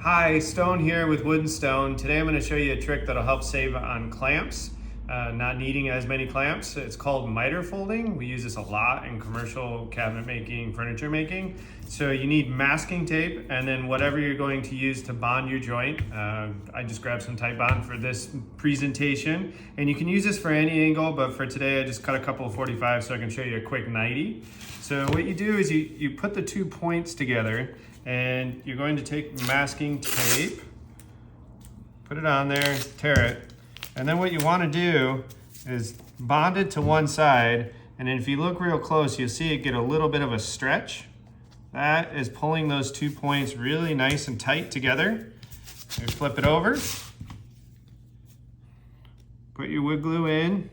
Hi, Stone here with Wood and Stone. Today I'm going to show you a trick that'll help save on clamps, not needing as many clamps. It's called miter folding. We use this a lot in commercial cabinet making, furniture making. So you need masking tape and then whatever you're going to use to bond your joint. I just grabbed some Titebond for this presentation, and you can use this for any angle, but for today I just cut a couple of 45 so I can show you a quick 90. So what you do is you put the 2 points together, and you're going to take masking tape, put it on there, tear it, and then what you want to do is bond it to one side, and then if you look real close, you'll see it get a little bit of a stretch. That is pulling those 2 points really nice and tight together. You flip it over, put your wood glue in.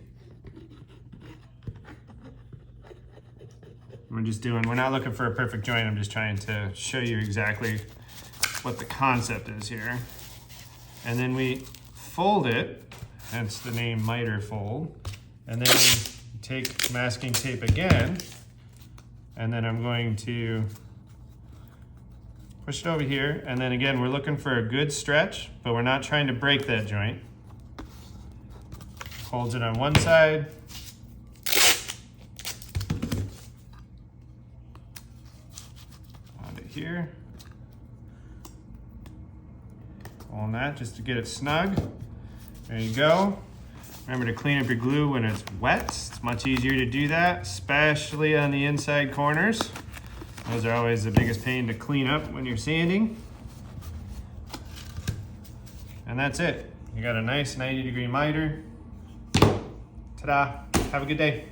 We're not looking for a perfect joint, I'm just trying to show you exactly what the concept is here. And then we fold it, hence the name miter fold. And then we take masking tape again, and then I'm going to push it over here. And then again, we're looking for a good stretch, but we're not trying to break that joint. Holds it on one side, here, on that just to get it snug. There you go. Remember to clean up your glue when it's wet. It's much easier to do that, especially on the inside corners. Those are always the biggest pain to clean up when you're sanding. And that's it. You got a nice 90-degree miter. Ta-da. Have a good day.